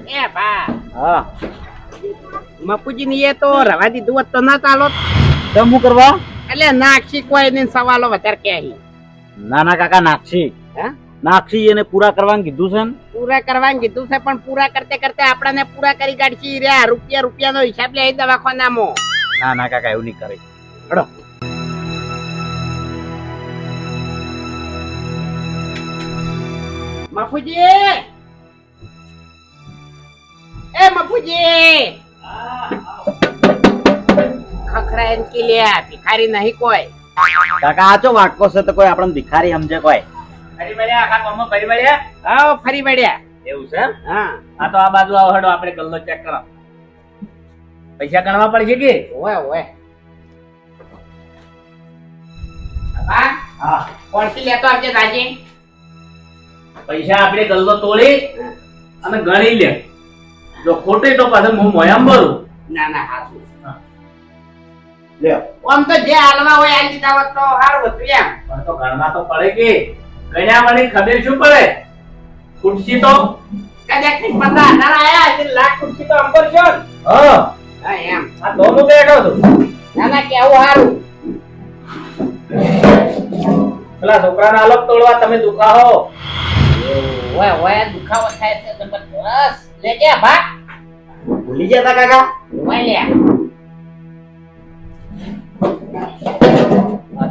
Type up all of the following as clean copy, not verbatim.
એ બા હા મપુજી ની એ તો રવા દીધું હોત તો ના ચાલો. તમ હું કરવા? એટલે નાક્ષી કોઈ ને સવાલો વધારે કે ના ના કાકા નાક્ષી હે નાક્ષી એને પૂરા કરવાનું કીધું છે ને. પૂરા કરવાનું કીધું છે પણ પૂરા કરતે કરતે આપણાને પૂરા કરી કાઢશી રહ્યા રૂપિયાનો હિસાબ લે દવાખાનામાં. ના ના કાકા એવું નહીં કરે. હડો મફુજી એ મફુજી ખખરા એન કી લે ભિખારી નહીં કોઈ. કાકા આ ચો વાટકો છે તો કોઈ આપણને ભિખારી સમજે કોઈ? ફરી વળ્યા આખા ગામમાં ફરી વળ્યા? આવો ફરી વળ્યા. એવું છે એમ? હા આ તો આ બાજુ આવો હેડો આપણે ગલ્લો ચેક કરો. પૈસા ગણવા પડશે કે? ઓય ઓય બા હા કોણથી લેતો આવજે રાજી. પૈસા આપણે ગલ્લો તોડી અને ગણી લે. જો ખોટી તો પાછળ હું મોયામ ભરું. ના ના હાસુ લ્યો આમ તો જે હાલવા હોય આ દીધા હોત તો સારું હતું એમ. પણ તો ગણવા તો પડે કે ગણ્યા વળી ખબર શું પડે? ખુરશી તો કદાચ થી 50,000 આયા એટલે લાખ ખુરશી તો અંબર છો ને. હા હા એમ આ દોનું બેઠો છું. ના ના કેવું સારું. પેલા છોકરાના અલગ તોડવા તમે દુખાહો. ઓય ઓય દુખાવો થાય છે જબરદસ્ત. લે કે બા ભૂલી ગયા તા કાકા? ઓય લે આ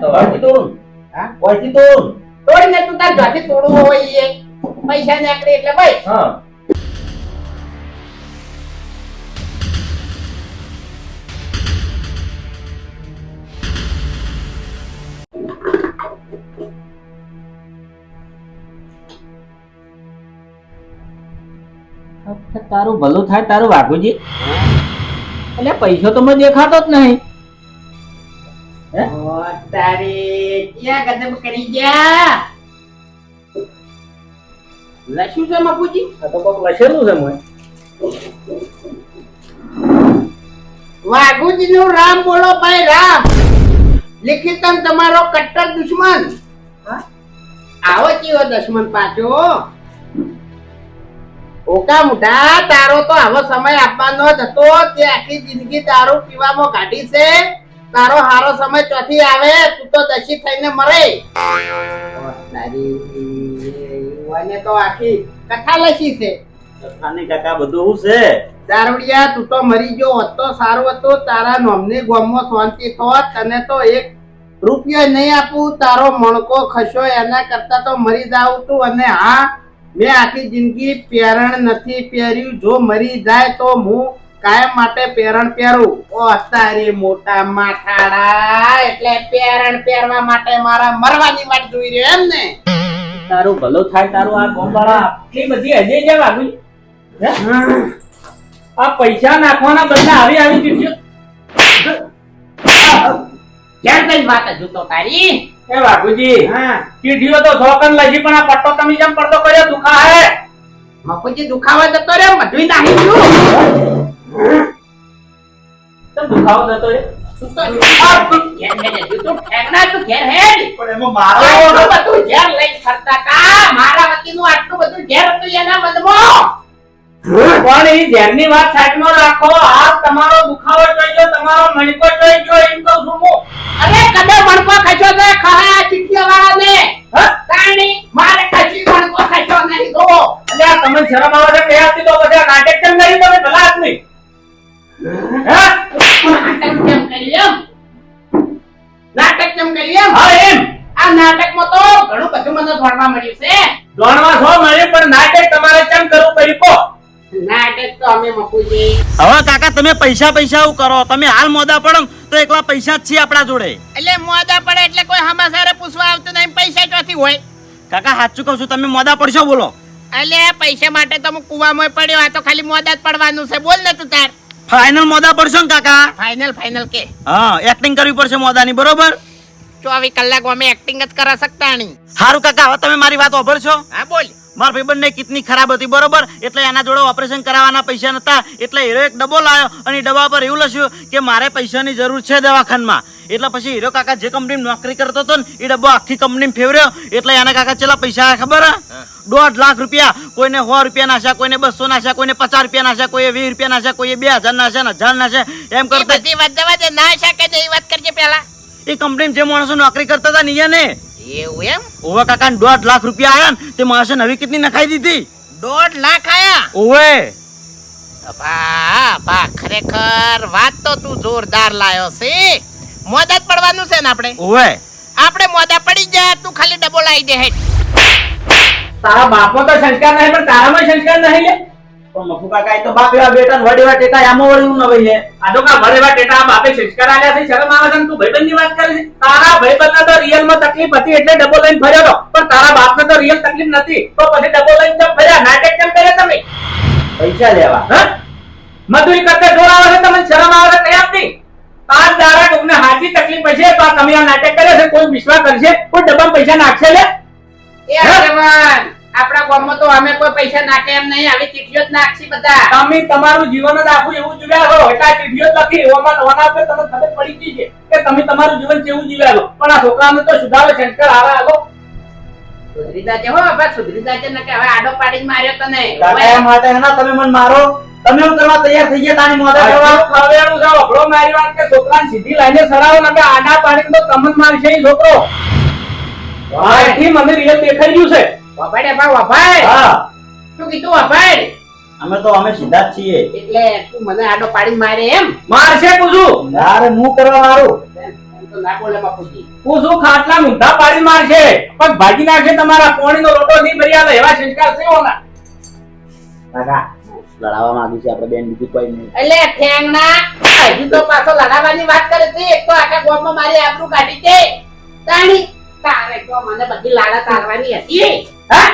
તો કોઈથી તોડું? હા કોઈથી તોડું? તોડીને તું તાર જોથી તોડવું હોય એ પૈસા નીકળે એટલે ભાઈ. હા તારું ભલું થાય તારું વાઘુજી. એટલે પૈસો તો મને દેખાતો જ નહીં. હે? ઓ તારે ક્યાં ગજબ કરી ગયા. લસ્યું છે મપુજી? આ તો કોક લખેલું છે મને. વાઘુજી નું રામ બોલો ભાઈ રામ. લિખિતમ તમારો કટ્ટર દુશ્મન. આવો ચીવો દુશ્મન પાછો. ઓકા મુઢા તારો તો આવો સમય આપવાનો જ હતો. તે આખી જિંદગી દારૂ પીવામાં કાઢી છે. તારો હારો સમય ચોથી આવે તું તો દશી થઈને મરે. તારી તો આખી કથા લખી છે. કથાની કાકા બધું શું છે? દારૂડિયા તું તો મરી ગયો હોત તો સારું હતું. તારા નોમની ગોમમાં શાંતિ થોત. તને તો એક રૂપિયો નહીં આપું. તારો મણકો ખસ્યો એના કરતા તો મરી જાવ તું. અને હા મેં આખી જિંદગી પેરણ નથી પહેર્યું. જો મરી જાય તો હું કાયમ માટે પેરણ પહેરું. ઓ તારી મોટા માથાડા એટલે પેરણ પહેરવા માટે મારા મરવાની વાત જોઈ રહ્યો એમ ને. તારું ભલું થાય તારું આ ગોમવાળા આટલી બધી હજી છે વાઘુજી. હે? આ પૈસા નાખવાના બદલે આવી આવી ચીઠીઓ. ક્યાં કઈ વાત હજુ તો તારી. એ વાઘુજી હા ચીઠીઓ તો શોકન લજી પણ આ પટ્ટો તમે જેમ પડતો કર્યો દુખા હે. મફુજી દુખાવા જતો રે બધું નાહી ગયું. તો દુખાવો થતો રે. તું તો ઘેર હેડ હજુ તું ઠેકડા તું ઘેર હેડ. પણ એમાં મારો આટલું બધું ઝેર લઈને ફરતા કા. મારા વતીનું આટલું બધું ઝેર હતું એના બદમાં. પણ એ ઝેરની વાત સાઈડમાં રાખો. આ તમારો દુખાવો જોઈ ગયો, તમારો મણકો જોઈ ગયો એમ કહું છું હું. અરે કદે મણકો ખચ્યો છે ખયા ચીઠીઓ વાળાને. કાણી મારે કશી મણકો ખચ્યો નહીં તો. એટલે આ તમને શરમ આવે છે કે આથી તો બધા નાટક કેમ કરી તમે ભલા આદમી? હે? નાટક કેમ કરી એમ? નાટક કેમ કરી એમ? હા એમ. આ નાટકમાં તો ઘણું બધું મને ભણવા મળ્યું છે. જાણવા છો મળે પણ નાટક તમારે કેમ કરવું પડ્યું કહો. નાટક તો અમે મફુજી. હવે કાકા તમે પૈસા પૈસા એવું કરો. તમે હાલ મોદા પડો ને તો એકલા પૈસા જ છે આપણા જોડે. એટલે મોદા પડે એટલે કોઈ હમાસારે પૂછવા આવતું નહીં. પૈસા ક્યાંથી હોય? કાકા સાચું કહું છું તમે મોદા પડશો બોલો. એટલે પૈસા માટે તો હું કુવામાં પડ્યો. આ તો ખાલી મોદા જ પડવાનું છે. બોલ ને તું તાર. ફાઇનલ મોદા પડશો ને કાકા? ફાઇનલ ફાઇનલ કે હા એક્ટિંગ કરવી પડશે મોદાની બરોબર. 24 કલાક અમે એક્ટિંગ જ કરા શકતા નહીં. સારું કાકા હવે તમે મારી વાત સાંભળશો. હા બોલ. મારા ભાઈબંધને કિડની ખરાબ હતી બરોબર. એટલે એના જોડે ઓપરેશન કરાવવાના પૈસા નતા. એટલે હીરો એક ડબ્બો લાવ્યો અને એ ડબ્બા પર એવું લખ્યું કે મારે પૈસાની જરૂર છે દવાખાનામાં. એટલે પછી હીરો કાકા જે કંપનીમાં નોકરી કરતો હતો ને એ ડબ્બો આખી કંપનીમાં ફેવર્યો. એટલે એના કાકા ચેલા પૈસા ખબર 1.5 લાખ રૂપિયા. કોઈને 100 રૂપિયા નાખ્યા, કોઈને 200 નાખ્યા, કોઈને 50 રૂપિયા નાખ્યા, કોઈએ 20 રૂપિયા નાખ્યા, કોઈએ 2000 નાખ્યા, 1000 નાખ્યા. એમ એ કરતા બધી વાત જવા દે, ના શકે છે એ વાત કરજે પેલા. એ કંપની જે માણસો નોકરી કરતા હતા ને ને એવું એમ? ઓવે કાકા 1.5 લાખ રૂપિયા આયા ને તે માણસે નવી કિડની નખાઈ દીધી. 1.5 લાખ આયા? ઓવે બા ખરેખર વાત તો તું જોરદાર લાયો છે. મોદા જ પડવાનું છે ને આપણે? ઓવે મોદા પડી જાય, તું ખાલી ડબો લાવી દે હેડ. તારા બાપમાં તો સંસ્કાર નહીં પણ તારામાં સંસ્કાર નહીં લે. પણ મફુ કાકા એ તો બાપ એવા બેટા ને વડેવા ટેટા આમાં વળી હું ન વઈ લે. આ તો કા ભરેવા ટેટા આ બાપે સંસ્કાર આલ્યા છે, શરમ આવે છે ને તું ભાઈબંધની વાત કરે છે. તારા ભાઈબંધને તો રિયલ માં તકલીફ હતી એટલે ડબો લઈને ફર્યો હતો, પણ તારા બાપને તો રિયલ તકલીફ નથી તો પછી ડબો લઈને કેમ ફર્યા? નાટક કેમ કરે તમે? પૈસા લેવા હા? મજૂરી કરતા જોર આવે છે, તમને શરમ આવે છે કઈ આપની? 5 દાડા કોકને હાથી તકલીફ હશે તો આ તમે આ નાટક કરે છે, કોઈ વિશ્વાસ કરશે? કોઈ ડબ્બામાં પૈસા નાખશે લે? એ આગેવાન, આપણા ગામમાં તો અમે કોઈ પૈસા નાખે એમ નહીં, આવી ચીઠીઓ જ નાખશી બધા. તમે તમારું જીવન જ આખું એવું જીવ્યા છો એટલે આ ચીઠીઓ જ લખી ઓમાં નવાના ઉપર તમને ખબર પડી ગઈ છે કે તમે તમારું જીવન કેવું જીવ્યા છો, પણ આ છોકરાને તો સુધારો સંસ્કાર આવા આલો. સુધરી જાજે હો બા, સુધરી જાજે ને કે હવે આડો પાડીને માર્યો તને. કાકા એમ માટે હેના તમે મને મારો, તમે હું કરવા તૈયાર થઈ ગયા તાની મોદા કરવા. ખવેડું છે વખડો મારી વાત કે છોકરાને સીધી લાઈને સડાવો ને કે આડા પાડીને તો તમને મારશે ઈ છોકરો. વાયથી મને રિયલ દેખાઈ ગયું છે. વભાડે બા, વભાડ. હા શું કીધું વભાડ? અમે સીધા જ છીએ. એટલે તું મને આડો પાડીને મારે એમ? મારશે પૂછું યાર હું કરવા મારું. એમ તો ના બોલે બાપુજી. પૂછું ખાટલા ઊંધા પાડી મારશે, પણ ભાજી નાખશે તમારા પોણીનો રોટો નહીં ભરી આવે એવા સંસ્કાર છે ઓના. કાકા લડાવા માંગુ છે આપણે બેન, બીજું કોઈ નહીં. એટલે ઠેંગણા હજુ તો પાછો લડાવાની વાત કરે છે. એક તો આખા ગામમાં મારી આબરૂ કાઢી છે. તાણી તારે તો મને બધી લાડા તારવાની હતી. હા?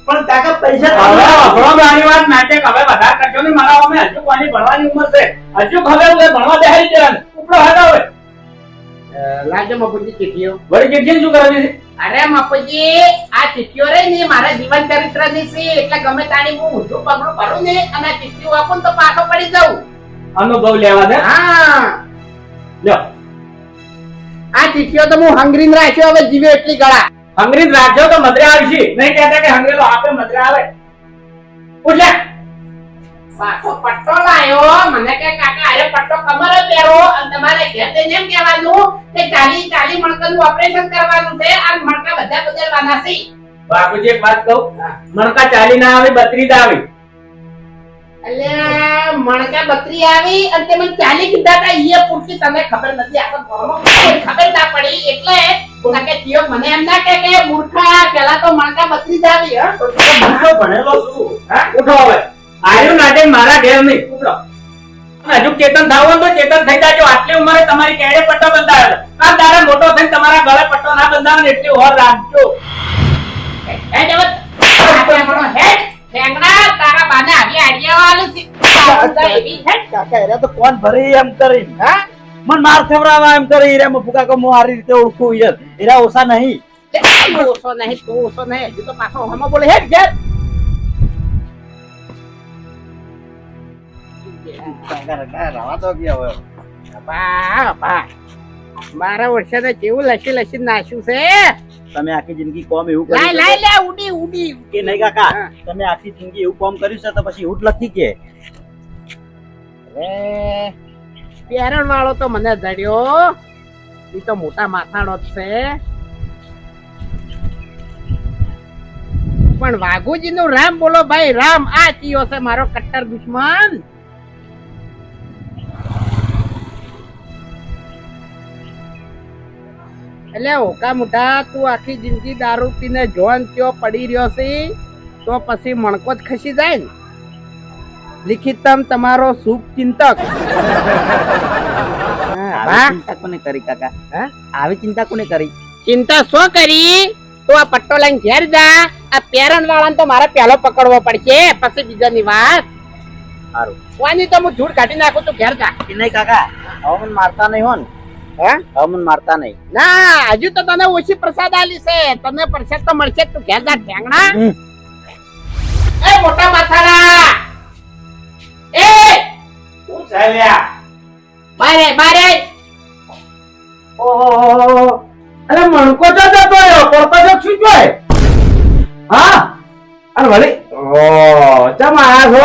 પણ કાકા પૈસા હવે વખડો મારી વાત નાટક હવે વધારે કરજો ને, મારા અમે હજુ કોની ભણવાની ઉંમર છે, હજુ ખબર છે ભણવા બેહાડી દેવાનું. ઉપડો હેડો હવે. લાવજો મફુજી ચીઠીઓ. વળી કેટલી શું કરવાની છે? અરે મફુજી, આ ચીઠીઓ રહી ને મારા જીવન ચરિત્રની છે, એટલે ગમે તાણી હું ઊંધું પગલું ભરું ને અને આ ચીઠીઓ આપું ને તો પાછો પડી જાઉં. અનુભવ લેવા દે. હા, લ્યો આ ચીઠીઓ તો હું હંગરીને રાખ્યો, હવે જીવે એટલી ગળા. અંગ્રેજ રાખજો તો મધરે આવશે, નહીં કહેતા કે અંગ્રેજો આપે મધરે આવે. પૂછ લે. પાછો પટ્ટો લાયો, મને કે કાકા આરે પટ્ટો કમરે પહેરો અને તમારે ઘેર જઈને એમ કહેવાનું કે 40 મણકાનું ઓપરેશન કરવાનું છે, આ મણકા બધા બદલવાના છે. બાપુજી એક વાત કહું, મણકા 40 ના આવે 32 આવે. એટલે મણકા 32 આવી અને તે મને 40 કીધા હતા, ઈએ પૂરતી તને ખબર નથી, આ તો ઘરમાં કોઈ ખબર ના પડી એટલે કે થયો મને એમ ના કે મૂર્ખા પેલા તો મણકા 32 આવી. હા, ભણેલો છું. હા ઉઠો હવે. આર્યું નાટક મારા ઘેર નહીં. ઉઠો. હજુ ચેતન થાવ તો ચેતન થઈ જાજો. આટલી ઉંમરે તમારી કેડે પટ્ટો બંધાયો, આ તારા મોટો થઈને તમારા ગળે પટ્ટો ના બંધાવે ને એટલી ઓર રાખજો. હે દેવત આ આપણો હેડ ઠેંગણા તારા બાને આવી આડિયા વાળું છે. એવી હેડ. કાકા એરા તો કોણ ભરી એમ કરી. હા, મન માર ખવરાવા એમ કરી. એરા મફુ કાકા હું હારી રીતે ઓળખું યાર. એરા ઓછા નહીં. તું ઓછો નહીં, હજુ તો પાછો હમો બોલે હેડ ઘેર. રવા તો ગયા હવે. બા મારા વર્ષે કેવું લસી નાખ્યું છે. તમે આખી જિંદગી કોમ એવું લાય કર્યું લાય લે ઉડી કે નહીં કાકા? હા. તમે આખી જિંદગી એવું કોમ કર્યું છે તો પછી એવું જ લખી કે પેરણ વાળો તો મને જડ્યો, એ તો મોટા માથાનો જ છે, પણ વાઘુજી નું રામ બોલો ભાઈ રામ. આ ચિયો છે મારો કટ્ટર દુશ્મન. એટલે ઓકા મોટા તું આખી જિંદગી દારૂ પીને જોન ત્યો પડી રહ્યો છે તો પછી મણકો જ ખસી જાય ને. લિખિતમ તમારો શુભ ચિંતક. આવી ચિંતા કોને કરી કાકા? હા? આવી ચિંતા કોને કરી? ચિંતા શું કરી? તો આ પટ્ટો લઈને ઘેર જા. આ પેરણ વાળાને તો મારે પહેલો પકડવો પડશે, પછી બીજાની વાત. સારું. વાની તો હું ધૂળ કાઢી નાખું, તું ઘેર જા. કે નહીં કાકા? હવે મને મારતા નહીં હો ને? હા? હવે મને મારતા નહીં. ના, હજુ તો તને ઓછી પ્રસાદ આલી છે, તને પ્રસાદ તો મળશે, તું ઘેર જા ઠેંગણા. એ મોટા માથાડા, એ શું ચાલ્યા? બારે ઓહો, અરે મણકો તો જતો રહ્યો, પડતો તો શું જોય? હા અને વળી ચમ આયા છો?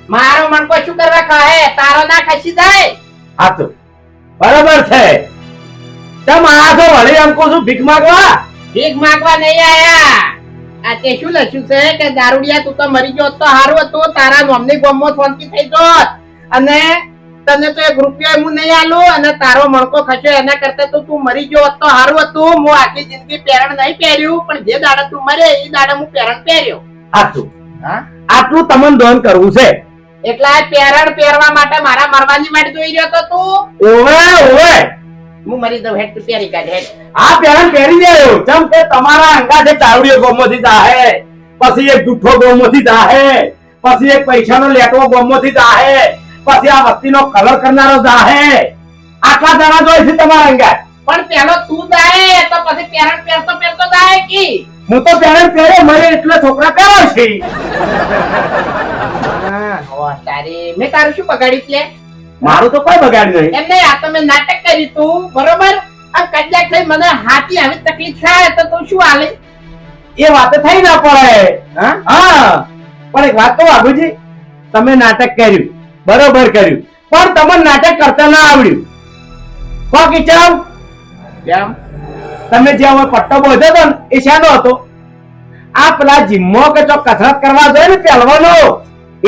મારો મણકો શું કરવા કહે? તારો ના ખસી જાય. હા તો બરાબર છે. ચમ આયા છો વળી? એમ કહું છું ભીખ માંગવા. ભીખ માંગવા નહીં આયા. આ તે શું લખ્યું છે કે દારૂડિયા તું તો મરી ગયો હોત તો હારું હતું, તારા નોમની ગોમમાં શાંતિ થઈ જોત, અને તને તો 1 રૂપિયો હું નહીં આલું, અને તારો મણકો ખસ્યો એના કરતા તો તું મરી ગયો હોત તો હારું હતું. હું આખી જિંદગી પેરણ નહીં પહેર્યું, પણ જે દાડે તું મરે એ દાડે હું પેરણ પહેર્યો. સાચું. હા, આટલું તમને દોન કરવું છે? એટલે આ પેરણ પહેરવા માટે મારા મરવાની વાટ જોઈ રહ્યો તો તું? ઓવે ઓવે, હું મરી દઉં, હેડ તું પહેરી કાઢ હેડ. આ પેરણ પહેરી દેજો. ચમ કે તમારા અંગાથે દારૂડિયો ગોમોથી જાહે, પછી એક જૂઠો ગોમોથી જાહે, પછી એક પૈસાનો લેટવો ગોમોથી જાહે, પછી આ વસ્તીનો કલર કરનારો જાહે. આટલા જણા જોઈ છે તમારા અંગાત. પણ પેલો તું જાય તો પછી પેરણ પહેરતો પહેરતો જાય કી? હું તો પેરણ પહેરે મરે એટલે છોકરા પહેરો છે. તારી મેં તારું શું બગાડ્યું છે? મારું તો કોઈ બગાડ્યું નહીં. એમ નહીં, આ તો મેં નાટક કર્યું તું, બરોબર? આ કદાચ થઈ મને હાથી આવી તકલીફ થાય તો તું શું હાલે? એ વાત થઈ ના પડે. હા, પણ એક વાત કહું વાઘુજી, તમે નાટક કર્યું, બરોબર કર્યું, પણ તમને નાટક કરતા ના આવડ્યું. કો કિચમ કેમ? તમે જે હવે પટ્ટો બોધ્યો હતો ને એ શાનો હતો? આ પેલા જીમમાં કે જો કસરત કરવા જોઈએ ને પહેલવાનો,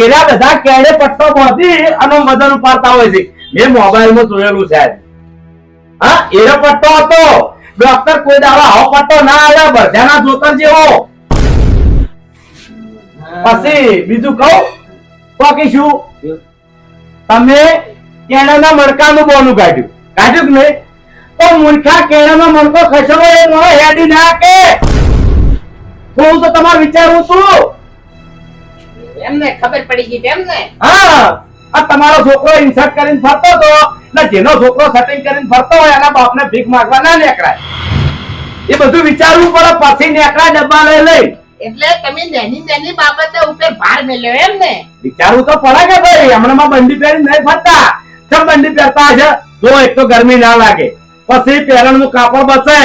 એના બધા કેડે પટ્ટો બોધી અને વજન ઉપાડતા હોય છે. મેં મોબાઈલમાં જોયેલું છે. હા, એનો પટ્ટો હતો. ડોક્ટર કોઈ દાડો આવો પટ્ટો ના આવ્યો, બધાના જોતર જેવો. પછી બીજું કહું તો કે શું, તમે કેળાના મણકાનું બોનું કાઢ્યું કે નહીં? તો મૂર્ખા કેળાનો મણકો ખસેડો એ મોડો હેડી ના કે હું તો તમારે વિચારવું છું. એમને ખબર પડી ગઈ એમને? હા, આ તમારો છોકરો ઇન્સર્ટ કરીને ફરતો હતો ને જેનો છોકરો સેટિંગ કરીને ફરતો હોય એના બાપને ભીખ માંગવા ના નીકળાય. એ બધું વિચારવું પડે, પછી નીકળાય ડબ્બા લઈ લઈ. એટલે તમે નાની બાબતે ઉપર ભાર મેલ્યો એમ ને? વિચારવું તો પડે કે ભાઈ, હમણાં બંડી પહેરી નહીં ફરતા. કેમ બંડી પહેરતા છે? જો એક તો ગરમી ના લાગે, પછી પેરણનું કાપડ બચે,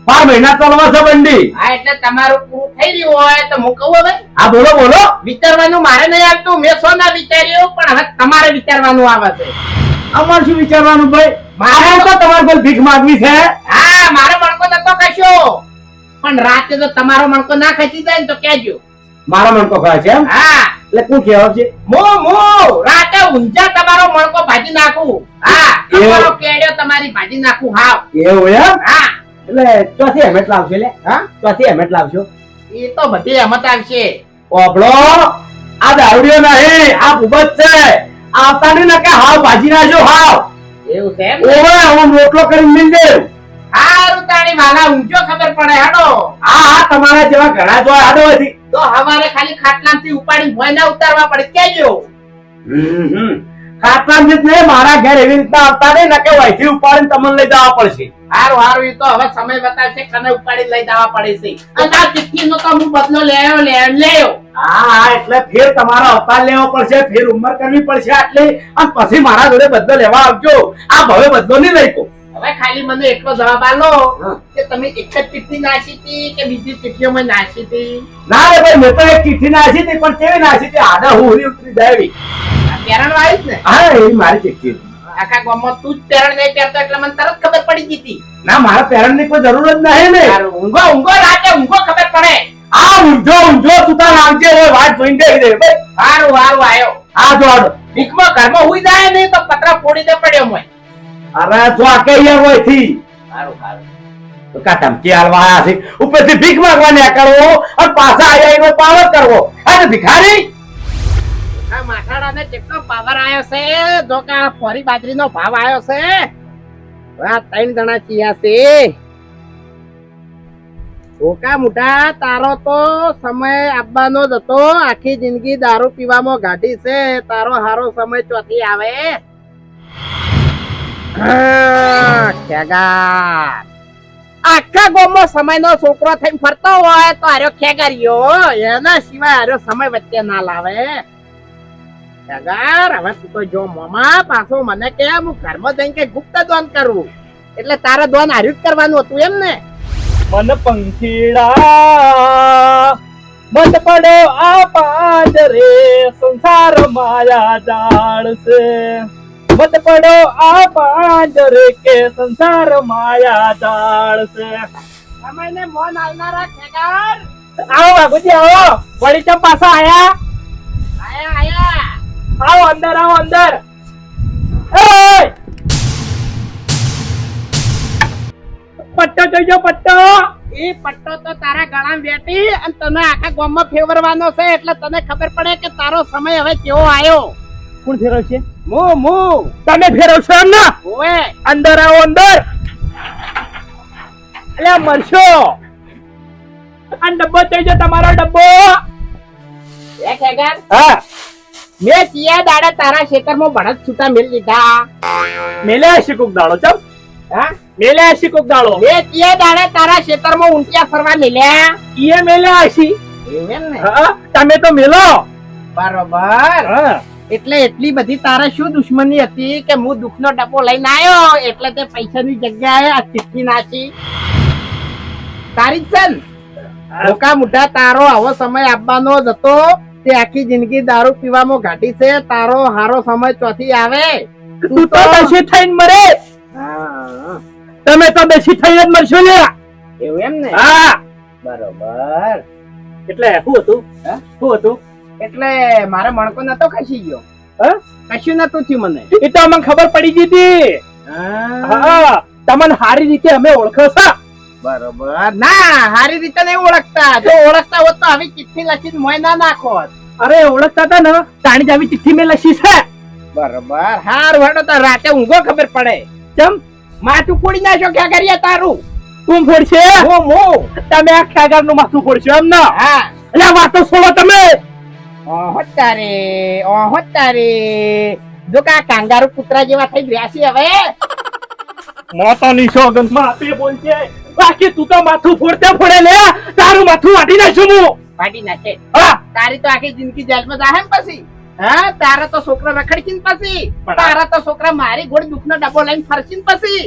12 મહિના ચાલવા છે બંડી. હા, એટલે તમારું પૂરું થઈ રહ્યું હોય તો હું કહું હવે? હા, બોલો બોલો. વિચારવાનું મારે નહીં આવતું, મેં શું ના વિચાર્યું, પણ હવે તમારે વિચારવાનું આવે છે. અમારે શું વિચારવાનું ભાઈ? મારે તો તમારે કોઈ ભીખ માંગવી છે? હા, મારો મણકો નતો કશો, પણ રાતે તો તમારો મણકો ના ખસી જાય ને તો કહેજો. મારો મણકો ખાય છે એમ? હા, એટલે શું કહેવાય છે? રાતે ઊંઝા તમારો મણકો ભાજી નાખું. હા, તમારો કેડ્યો તમારી ભાજી નાખું. હાવ એવું એમ? હા, એટલે ચોથી હેમેટ લાવશો? લે હા, ચોથી હેમેટ લાવશો? એ તો બધી એમત આવશે. ઓબળો, આ દારૂડિયો નહીં, આ ભૂબત છે. આવતા નહીં ને કે હાવ ભાજી નાખજો હાવ. એવું છે એમ? ઓવે, હું રોટલો કરીને મિલ દેવ. હારું તાણી વાલા ઊંઝો ખબર પડે. હાડો આ તમારા જેવા ઘણા જો આડો હતી તો હવારે ખાલી ખાટલામાંથી ઉપાડી ભોય ના ઉતારવા પડે કેજો. ખાટલામાં જ નહીં, મારા ઘેર એવી રીતના આવતા નહીં ને કે વહીથી ઉપાડીને તમને લઈ જવા પડશે. હારું એ તો હવે સમય બતાવશે કને ઉપાડી લઈ જવા પડે છે. અને આ ચિઠ્ઠીનો તો હું બદલો લેયો. હા, એટલે ફેર તમારો અવતાર લેવો પડશે, ફેર ઉંમર કરવી પડશે આટલી, અને પછી મારા જોડે બદલો લેવા આવજો. આ ભવે બદલો નહીં લઈ કો. હવે ખાલી મને એટલો જવાબ આલો કે તમે એક જ ચિઠ્ઠી નાખી હતી કે બીજી ચિઠ્ઠીઓમાં નાખી હતી? ના રે ભાઈ, મેં તો એક ચિઠ્ઠી નાખી હતી, પણ કેવી નાખી હતી? આડા હુરી ઉતરી જાય એવી. પેરણ વાળી જ ને? હા, એવી મારી ચિઠ્ઠી. આખા ગામમાં તું જ પેરણ નહીં પહેરતો એટલે મને તરત ખબર પડી ગઈ હતી. ના, મારા પેરણ ની કોઈ જરૂર જ નહીં ને. ઊંઘો રાતે ઊંઘો ખબર પડે. આ ઊંઝો સુતા નામજે હોય, વાત જોઈને દે દે ભાઈ. હારું આયો. આ જો આડો ભીખમાં ઘરમાં હુઈ જાય નહીં તો પતરા ફોડી દે પડ્યો મોય. અરે જો આ કે યાર હોય થી હારું તો કા ધમકી આલવા આયા છે, ઉપરથી ભીખ માંગવા નીકળવો અને પાછા આયા એનો પાવર કરવો. આ ભિખારી આ માથાડાને કેટલો પાવર આયો છે. જો કે આ ફોરી બાજરીનો ભાવ આયો છે. આ 3 જણા ચિયા છે. ઓકા મુઠા, તારો તો સમય આપવાનો જ હતો. આખી જિંદગી દારૂ પીવામાં ગાઢી છે. તારો હારો સમય ચોથી આવે. ખેગાર આખા ગામમાં સમયનો છોકરો થઈને ફરતો હોય તો આર્યો ખેગારીયો, એના સિવાય આર્યો સમય વચ્ચે ના લાવે. ખેગાર, હવે તું તો જો મોમા પાછો મને કે હું ઘરમાં જઈને કે ગુપ્ત દાન કરવું, એટલે તારે દાન હાર્યું જ કરવાનું હતું એમ ને? મન પંખીડા પડો આ પાંજરે સંસાર માયા જાળ છે, મત પડો આ પાંજરે કે સંસાર માયા જાળ છે. સમયને મોન આવનારા ખેગાર આવો બાપુજી આવો, વળી ચમ પાછા આયા? આયા આવો અંદર, આવો અંદર. એય! પટ્ટો જોઈજો, પટ્ટો. એ પટ્ટો તો તારા ગળામાં બેઠી અને તને આખા ગામમાં ફેવરવાનો છે, એટલે તને ખબર પડે કે તારો સમય હવે કેવો આવ્યો. કોણ ફેરવશે? મુ તમે ફેરવશો એમ ને? ઓએ અંદર આવો, અંદર. અલ્યા મરશો. આ ડબ્બો જોઈજો, તમારો ડબ્બો. એ ખેગાર હા, મેં કિયા દાડા તારા ખેતરમાં બળદ છૂટા મેલ લીધા. મેલ્યા હશે કોક દાડો. ચમ હા મેલ્યા હશે કોક દાડો. મેં કિયા દાડા તારા ખેતરમાં ઊંટિયા ફરવા મેલ્યા. ઈએ મેલ્યા હશે. એવું એમ ને? હા, તમે તો મેલો. બરોબર. હા, એટલે એટલી બધી તારા શું દુશ્મની હતી કે હું દુઃખનો ડબ્બો લઈને આવ્યો એટલે તે પૈસાની જગ્યાએ આ ચિઠ્ઠી નાખી. તારી જ છે ને? મોકા મોટા તારો આવો સમય આપવાનો જ હતો. તે આખી જિંદગી દારૂ પીવામાં ઘાટી છે. તારો હારો સમય ચોથી આવે. તું તો દસી થઈને મરે. હા, તમે તો દસી થઈને જ મરશો લે. એવું એમ ને? હા, બરોબર. એટલે શું હતું? હા? શું હતું? એટલે મારે મણકો નતો ખસી ગયો. હા? કશું નતું થયું મને. એ તો અમને ખબર પડી ગઈ હતી. હા, હા, તમને સારી રીતે અમે ઓળખો છો. બરોબર. ના, હારી રીતે નહીં ઓળખતા. જો ઓળખતા હોત તો આવી ચિઠ્ઠી લખીને મોય ના નાખોત. અરે ઓળખતા હતા ને તાણી જ આવી ચિઠ્ઠી મેં લખી છે. બરોબર. હાર વડો તો રાતે ઊંઘો ખબર પડે. ચમ માથું ફોડી નાખ્યો ક્યાં કર્યા તારું? તું ફોડશે? હું તમે આ ખેગાર નું માથું ફોડશો એમ ને? હા. એટલે આ વાતો છોડો તમે. ઓહો તારે જો કા કાંગારુ કૂતરા જેવા થઈ ગયા છે હવે. માતાની સોગંદ માં આપે બોલશે. બાકી તું તો માથું ફોડતે ફોડે લે. તારું માથું વાટી નાખશું હું. ફાટી નાખે. હા, તારી તો આખી જિંદગી જેલમાં જાહે ને પછી. હા, તારા તો છોકરા રખડશે ને પછી. પણ તારા તો છોકરા મારી ગોળ દુઃખનો ડબ્બો લઈને ફરશે ને પછી.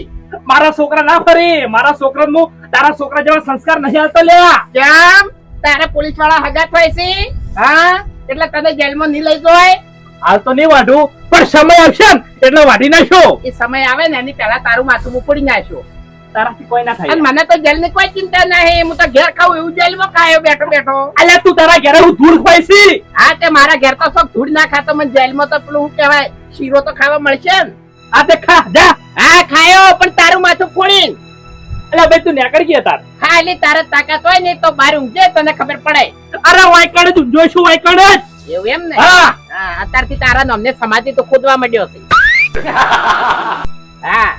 મારા છોકરા ના ફરી. મારા છોકરા નું તારા છોકરા જેવા સંસ્કાર નહીં આવતો લે. કેમ? તારા પોલીસ વાળા હગા થાય છે? હા, એટલે તને જેલમાં નહીં લઈ જાય. હાલ તો નહીં વાઢું, પણ સમય આવશે ને એટલે વાઢી નાખશો. એ સમય આવે ને એની પહેલા તારું માથું ઉપડી નાખ્યો. તારાથી કોઈ ના અને થાય. મને તો જેલ ની કોઈ ચિંતા નહીં. હું તો ઘેર ખાઉં એવું જેલમાં ખાયો બેઠો બેઠો. અલ્યા તું તારા ઘરે હું ધૂળ ખવાય છે. હા, તે મારા ઘેર તો સબ ધૂળ ના ખાતો. મને જેલમાં તો પેલું શું કહેવાય શીરો તો ખાવા મળશે ને. આ તે ખા જા. હા, ખાયો પણ તારું માથું ફોડીને. અલ્યા ભાઈ તું નેકળ ગયા તાર. હા, એટલે તારે તાકાત હોય ને તો બહાર ઊંઘજે તને ખબર પડે. અરે વાયકણ જ જોઈશું, વાયકણ જ. એવું એમ ને? હા. હા, અત્યારથી તારા નામને સમાધિ તો ખોદવા માંડ્યો છે. હા,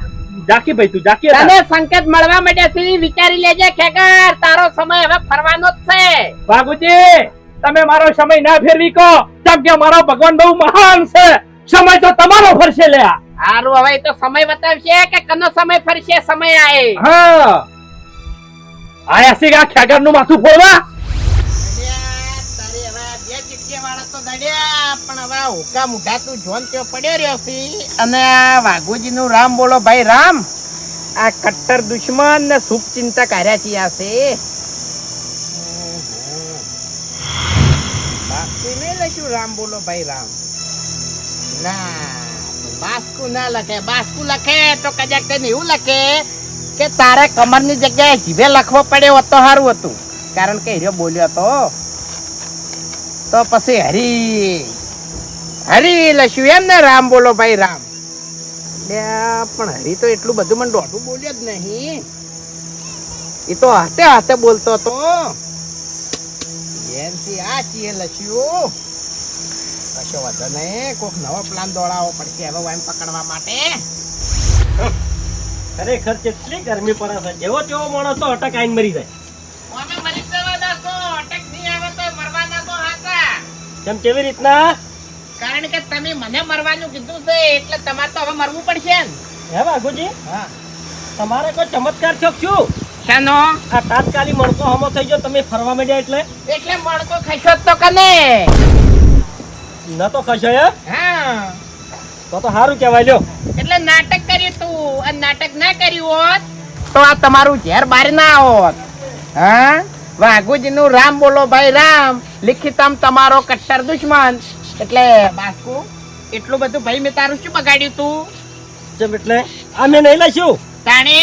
જાકી ભાઈ તું જાકી તને સંકેત મળવા માંડ્યા છે. વિચારી લેજે ખેગાર, તારો સમય હવે ફરવાનો જ છે. બાબુજી તમે મારો સમય ના ફેરવી કહો. કેમ કે મારો ભગવાન બહુ મહાન છે. સમય તો તમારો ફરશે લે. હારું, હવે તો સમય બતાવશે કે કનો સમય ફરશે. સમય આય. હા, આયા છે આ ખેગર નું માથું ફોડવા. અને વાઘુજી નું રામ બોલો ભાઈ રામ. આ કટ્ટર દુશ્મન ને શુભ ચિંતક હાર્યા છે. આ છે બાસ્કુ નહીં લખ્યું રામ બોલો ભાઈ રામ. ના, બાસ્કુ ના લખે. બાસ્કુ લખે તો કદાચ તેને એવું લખે કે તારે કમર ની જગ્યાએ જીભે લખવો પડે હોત તો સારું હતું. કારણ કે હીરો બોલ્યો તો પછી હરી લખ્યું એમ ને રામ બોલો ભાઈ રામ. પણ હરી તો એટલું બધું મને દોઢું બોલ્યો જ નહીં. એ તો હાથે હાથે બોલતો હતો. એનથી આ ચીએ લખ્યું. કશો વાંધો નહીં, કોક નવો પ્લાન દોડાવવો પડશે હવે એમ પકડવા માટે. ખરેખર કેટલી ગરમી પડે છે. જેવો તેવો માણસ તો અટક આઈને મરી જાય. અમે મરી જવા દાસો. અટક નહીં આવે તો મરવાના તો હતા. કેમ કેવી રીતના? કારણ કે તમે મને મરવાનું કીધું છે એટલે તમારે તો હવે મરવું પડશે ને. હે બાગુજી હા, તમારે કોઈ ચમત્કાર થયો શું? શાનો? આ તાત્કાલિક મણકો હમો થઈ ગયો તમે ફરવા માંડ્યા એટલે મણકો ખસ્યો જ તો કને. ન તો ખસો હે? હા, તો સારું કહેવાય લ્યો. એટલે નાટક કર્યું તું અને નાટક ના કર્યું હોત તો આ તમારું ઝેર બહાર ના આવત. હા, વાઘુજીનું રામ બોલો ભાઈ રામ, લિખિતમ તમારો કટ્ટર દુશ્મન. એટલે બાસ્કુ એટલું બધું ભાઈ મેં તારું શું બગાડ્યું તું? જેમ એટલે આ મેં નહીં લાશ્યું, તાણે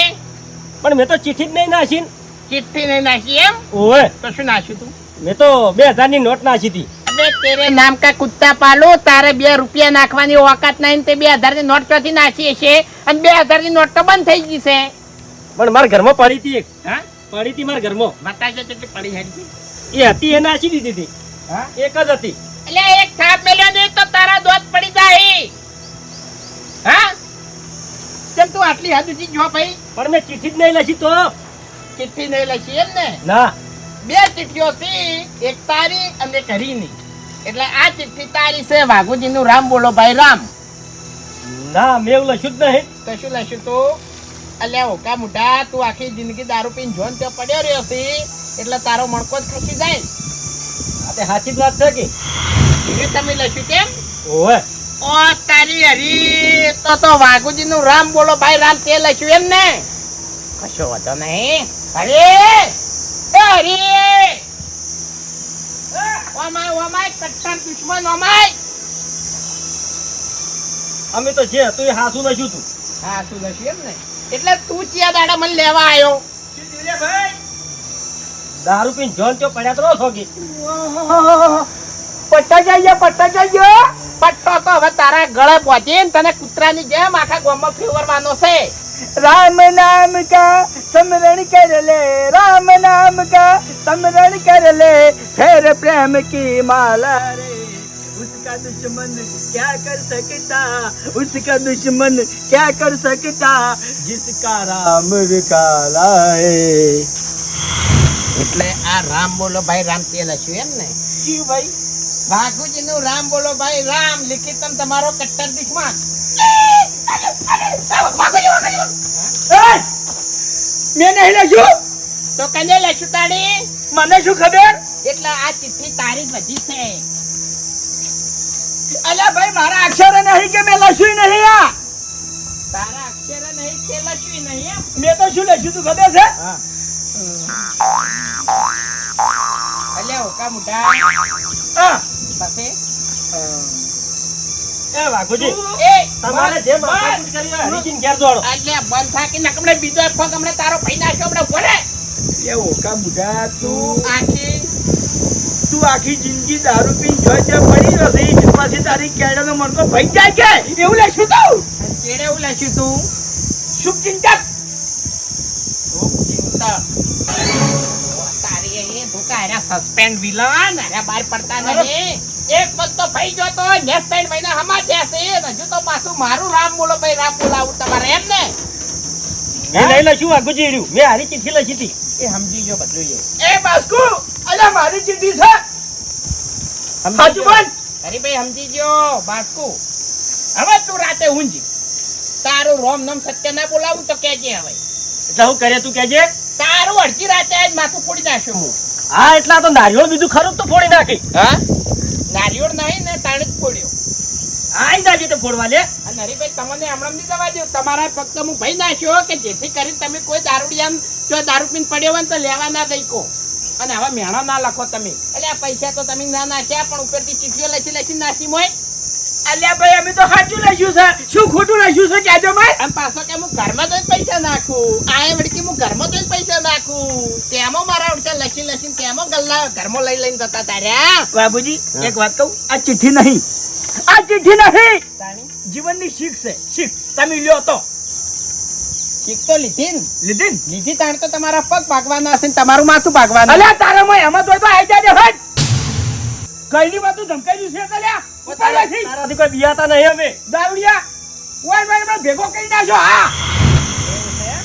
પણ મેં તો ચિઠ્ઠી જ નહીં નાખી. ચિઠ્ઠી નહીં નાખી એમ? ઓય, તો શું નાખ્યું તું? મેં તો 2000 ની નોટ નાખી હતી. અબે તેરે નામ કા કુત્તા પાલો, તારે 2 રૂપિયા નાખવાની ઓકાત નહીં, તે 2000 ની નોટ ક્યાંથી નાખી હશે? અને 2000 ની નોટ તો બંધ થઈ ગઈ છે. પણ મારા ઘરમાં પડી હતી એક, હા પડી હતી મારા ઘરમાં. બતાજે કેટલી પડી હેડી. એ હતી એ નાખી દીધી હતી. હા એક જ હતી. એટલે એક થાપ મેલ્યો નહીં તો તારા દોત પડી જાય. હા કેમ તું આટલી હદ સુધી જો ભાઈ? પણ મેં ચિઠ્ઠી જ નહીં લખી તો. ચિઠ્ઠી નહીં લખી એમ ને? ના, 2 ચિઠ્ઠીઓ છે, એક તારી અને એક હરીની. એટલે આ ચિઠ્ઠી તારી છે, વાઘુજીનું રામ બોલો ભાઈ રામ. ના મેં એવું લખ્યું જ નહીં. તો શું લખ્યું તું? અલ્યા ઓકા મુઢા, તું આખી જિંદગી દારૂ પીને જોન ત્યાં પડ્યો રહ્યો છે, એટલે તારો મણકો જ ખસી જાય. આ તે સાચી જ વાત છે કે? એ તમે લખ્યું કેમ? ઓય, ઓ તારી હરી, તો વાઘુજીનું રામ બોલો ભાઈ રામ તે લખ્યું એમ ને? કશો વાંધો નહીં. હરી એ હરી, ઓમાય ઓમાય કટ્ટર દુશ્મન ઓમાય. અમે તો જે હતું એ હાસું લખ્યું તું. હા શું લખ્યું એમ ને? એટલે તું ચિયા દાડા મને લેવા આવ્યો? દારૂ પીને જોન તો પડ્યા તો છો કે? પટ્ટા જઈએ પટ્ટો તો હવે તારા ગળે પહોંચી ને તને કૂતરાની જેમ આખા ગામમાં ફેરવવાનો છે. राम नाम का स्मरण कर ले, राम नाम का स्मरण कर ले, फिर प्रेम की माला रे, उसका दुश्मन क्या कर सकता, उसका दुश्मन क्या कर सकता, जिसका राम काला है. એટલે આ રામ બોલો ભાઈ રામ તે લખ્યું એમ ને? क्यों भाई? વાઘુજીનું રામ બોલો ભાઈ રામ, લિખિતમ તમારો કટ્ટર દુશ્મન. મેં નહીં લખ્યું. તો કને લખ્યું તાડી? મને શું ખબર? એટલે આ ચિઠ્ઠી તારી જ વધી છે. અલ્યા ભાઈ મારા અક્ષર નહીં કે મેં લખ્યું નહીં. આ તારા અક્ષર નહીં તે લખ્યું નહીં એમ? મેં તો શું લખ્યું તું ખબર છે? અલ્યા ઓકા મુઢા હા. પાસે એ વાઘુજી, એ તમારે જે માથાકૂટ કરી હોય હરીજીને ઘેર દોડો. અલ્યા બંધ થા કે નકમણે બીજો એક પગ હમણાં તારો ભાઈ નાખ્યો હમણાં ઉભો રહે. એ ઓકા બુઢા તું આખી આખી જિંદગી દારૂ પીને જોઈ ત્યાં પડી રહેશે, પછી તારી કેળાનો મણકો ભઈ જાય કે એવું લખ્યું તું? કેડે એવું લખ્યું તું? શુભ ચિંતક. તારી એ ધોકા એના સસ્પેન્ડ વિલન અરે બહાર પડતા નથી. એક પગ તો ભાઈ જો તો નેક્સ્ટ ટાઈમ મહિના હમા જશે. હજુ તો પાછું મારું રામ બોલો ભાઈ રામ બોલાવું તમારે એમ ને? મેં નહીં લખ્યું વાઘુજી રહ્યું. મેં હારી ચિઠ્ઠી લખી હતી. એ સમજી જો બધું એ બાસ્કુ, અલ્યા મારી ચીઠી છે. સાચું બોલ. અરે ભાઈ સમજી ગયો બાસ્કુ. હવે તું રાતે ઊંઘી તારું રોમ નામ સત્ય ના બોલાવું તો કેજે. હવે એટલે હું કરે તું કહેજે. તારું અડધી રાતે આજ માથું ફોડી નાખ્યું હું. હા, એટલા તો નારિયેળ બીજું ખરું તો ફોડી નાખી. હા નારિયોળ નહીં ને તાણે જ ફોડ્યો. આઈ જાજે તો ફોડવા લે. અને હરીભાઈ તમને હમણાં નહીં જવા દઉં. તમારા ફક્ત હું ભાઈ નાખ્યો કે જેથી કરીને તમે કોઈ દારૂડિયા જો દારૂ પીને પડ્યો હોય ને તો લેવા ના દઈ કો. અને હવે મેણો ના લખો તમે. એટલે આ પૈસા તો તમે ના નાખ્યા પણ ઉપરથી ચીઠીઓ લખી નાખી મોય. અલ્યા ભાઈ અમે તો સાચું લખ્યું છે. શું ખોટું લખ્યું છે કહેજો ભાઈ. આમ પાછો કે હું ઘરમાં જઈને પૈસા નાખું. આ વડકી હું ઘરમાં જઈને પૈસા નાખું. તેમાં મારા ઉડતા લખીને તેમાં ગલ્લા ઘરમાં લઈને જતા તાર્યા. બાબુજી એક વાત કહું, આ ચિઠ્ઠી નહીં, આ ચિઠ્ઠી નહીં, જીવનની શીખ છે. શીખ તમે લ્યો તો. શીખ તો લીધી ને? લીધી ને? લીધી તાણ તો તમારા પગ ભાગવાના હશે ને તમારું માથું ભાગવાનું. અલ્યા તારા માં એમાં તો આઈ જાજે હટ. કઈની વાતું ધમકાઈ છે કલ્યા. ઉપાય નથી. તારાથી કોઈ બિયાતા નહીં અમે. દારૂડિયા ઓય મને ભેગો કરી નાખો. હા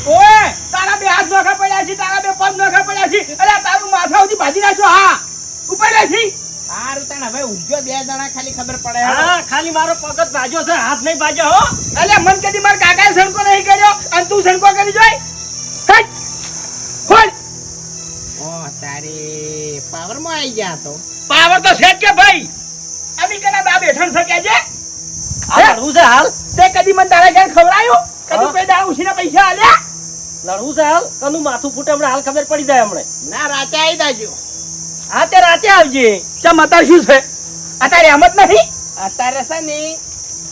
ઓય તારા બે હાથ નોખા પડ્યા છે, તારા બે પગ નોખા પડ્યા છે. અલ્યા તારું માથા સુધી ભાજી નાખો. હા ઉપાય નથી. હારું તાણ હવે ઊંઘજો 2 જણા ખાલી ખબર પડે. હા, ખાલી મારો પગ જ ભાજ્યો છે, હાથ નહીં ભાજ્યો હો. અલ્યા મન કદી મારા કાકાએ સણકો નહીં કર્યો અને તું સણકો કરી જોઈ. હટ ખોલ. ઓ તારી પાવર માં આવી ગયા તો. પાવર તો છે કે ભાઈ. અમી કના બા બેઠણ શકે છે. આ કરવું છે હાલ. તે કદી મને તારા ઘર ખવડાયું? કદી કોઈ દાડા ઉછીના પૈસા આલ્યા? લડવું છે હાલ કનું માથું ફૂટે હમણાં હાલ ખબર પડી જાય હમણાં. ના રાતે આવી જાજો. હા તે રાતે આવજે. ચમ અત્યારે શું છે અત્યારે એમ જ નહીં અત્યારે છે ને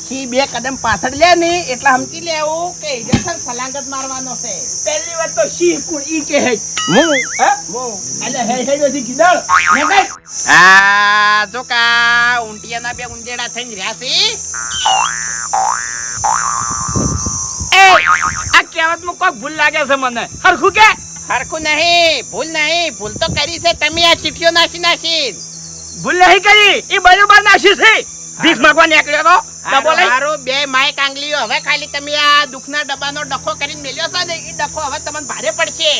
સી 2 કદમ પાછળ લે ને એટલે સમજી લેવું કે ઇન્જેક્શન સલાંગત મારવાનો છે. પહેલી વાત તો શી કુણ ઈ કે હે હું એટલે હે હે બધી કીધળ આ જો કા ઊંટિયાના 2 ઉંદેડા થઈને રહ્યા છે. આ કહેવતમાં કોઈ ભૂલ લાગે છે મને હરખું કે હરખું નહીં, ભૂલ તો કરી છે તમે. આ ચીઠીઓ નાખી ભૂલ નહીં કરી એ બરોબર નાખી છે ભીખ માંગવા નીકળ્યો તો ડબો લઈ મારું 2 માય કાંગલીઓ હવે ખાલી તમે આ દુખના ડબ્બાનો ડખો કરીને મેલ્યો છે ને એ ડખો હવે તમને ભારે પડશે.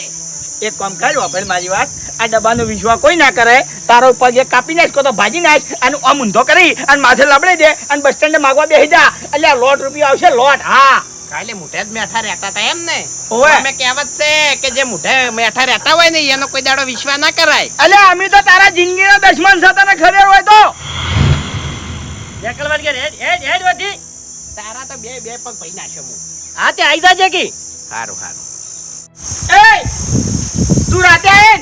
એક કામ કર વાપર મારી વાત આ ડબ્બાનો વિશ્વાસ કોઈ ના કરે તારો પગ એક કાપી નાખ તો ભાજી નાખ અને આમ ઊંધો કરી અને માથે લબડી દે અને બસ સ્ટેન્ડે માંગવા બેસી જા એટલે આ લોટ રૂપિયા આવશે લોટ. હા ખાલી મુઠે જ મેઠા રહેતા હતા એમ ને? ઓવે. અમે કહેવત છે કે જે મુઠે મેઠા રહેતા હોય ને એનો કોઈ દાડો વિશ્વાસ ના કરાય. એટલે અમે તો તારા જિંદગીનો દુશ્મન છે તને ખબર હોય તો એકલવાડ કે હેડ વધી. તારા તો બે પગ ભઈ નાખ્યો હું. હા તે આઈ જાજે કે. હારું એ તું રાતે આય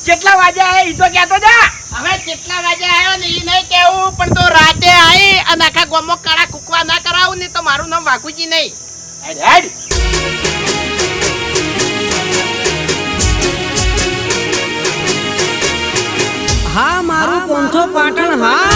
કેટલા વાગે આય ઈ તો કહેતો જા. હવે કેટલા વાગે આવ્યો ને એ નહીં કેવું, પણ તો રાતે આવી અને આખા ગામમાં કાળા કુકવા ના કરાવું ને તો મારું નામ વાઘુજી નહીં. હેડ હેડ હા મારું પોંથો પાટણ હા.